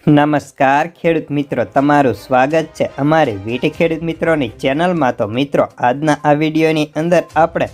નમસ્કાર ખેડૂત મિત્રો, તમારું સ્વાગત છે અમારી વીટી ખેડૂત મિત્રોની ચેનલમાં। તો મિત્રો, આજના આ વિડીયોની અંદર આપણે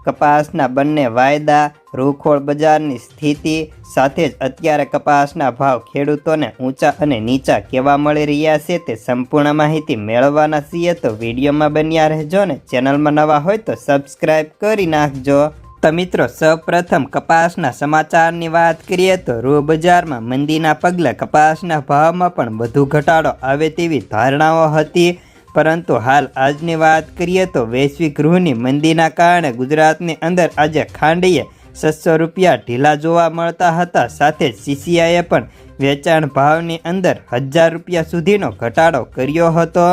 કપાસના બંને વાયદા, રૂખોળ બજારની સ્થિતિ સાથે જ અત્યારે કપાસના ભાવ ખેડૂતોને ઊંચા અને નીચા કેવા મળી રહ્યા છે તે સંપૂર્ણ માહિતી મેળવવાના છીએ। તો વિડીયોમાં બન્યા રહેજો ને ચેનલમાં નવા હોય તો સબસ્ક્રાઈબ કરી નાખજો। તો મિત્રો, સૌપ્રથમ કપાસના સમાચારની વાત કરીએ તો રૂ બજારમાં મંદીના પગલે કપાસના ભાવમાં પણ વધુ ઘટાડો આવે તેવી ધારણાઓ હતી, પરંતુ હાલ આજની વાત કરીએ તો વૈશ્વિક રૂની મંદીના કારણે ગુજરાતની અંદર આજે ખાંડીએ 600 રૂપિયા ઢીલા જોવા મળતા હતા। સાથે જ સીસીઆઈએ પણ વેચાણ ભાવની અંદર 1000 રૂપિયા સુધીનો ઘટાડો કર્યો હતો।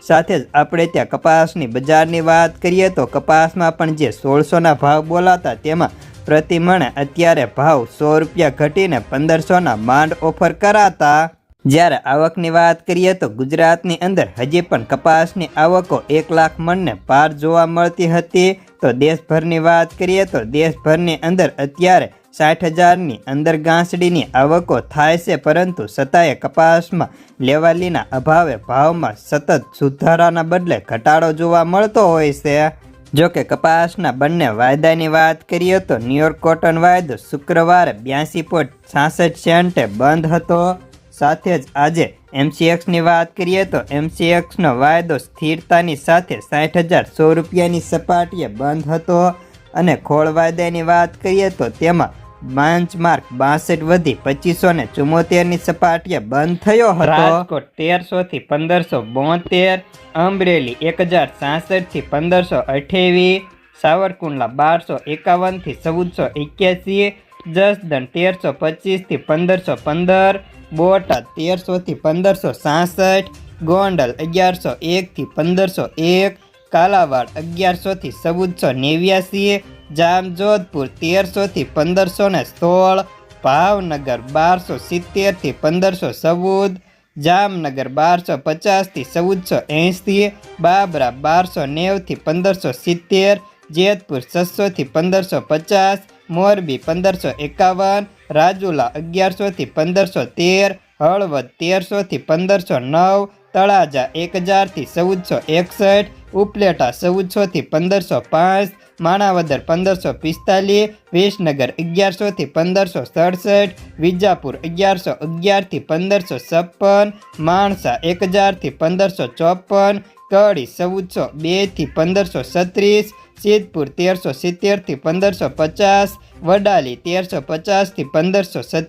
સાથે જ આપણે ત્યાં કપાસની બજારની વાત કરીએ તો કપાસમાં પણ જે 1600ના ભાવ બોલાતા તેમાં પ્રતિ મણે અત્યારે ભાવ 100 રૂપિયા ઘટીને 1500ના માંડ ઓફર કરાતા। જ્યારે આવકની વાત કરીએ તો ગુજરાતની અંદર હજી પણ કપાસની આવકો 1 લાખ મણને પાર જોવા મળતી હતી। તો દેશભરની વાત કરીએ તો દેશભરની અંદર અત્યારે 60,000ની અંદર ગાંસડીની આવકો થાય છે, પરંતુ છતાંય કપાસમાં લેવાલીના અભાવે ભાવમાં સતત સુધારાના બદલે ઘટાડો જોવા મળતો હોય છે। જો કે કપાસના બંને વાયદાની વાત કરીએ તો ન્યુયોર્ક કોટન વાયદો શુક્રવારે 82.66 સેન્ટે બંધ હતો। સાથે જ આજે MCXની વાત કરીએ તો MCXનો વાયદો સ્થિરતાની સાથે 60,100 રૂપિયાની સપાટીએ બંધ હતો અને ખોળ વાયદાની વાત કરીએ તો તેમાં બેન્ચમાર્ક 62 વધી 2574ની સપાટીએ બંધ થયો હતો। રાજકોટ 1300 થી 1572, અમરેલી 1066 થી 1528, સાવરકુંડલા 1251 થી 1481, જસદણ 1325 થી 1515, બોટાદ 1300 થી 1566, ગોંડલ 1101 થી 1501, કાલાવાડ 1100 થી 1489, જામજોધપુર 1300 થી 1516, ભાવનગર 1270 થી 1514, જામનગર 1250 થી 1480, બાબરા 1290 થી 1570, જેતપુર 600 થી 1550, મોરબી 1551, રાજુલા 1100 થી 1513, હળવદ 1300 થી 1509, તળાજા 1000 થી 1461, ઉપલેટા 1400 થી 1505, માણાવદર 1545, વિસનગર 1100 થી 1567, વિજાપુર 1111 થી 1556, માણસા 1000 થી 1554, કડી 1402 થી 1536, સિદ્ધપુર 1370 થી 1550, વડાલી 1350 થી 1577,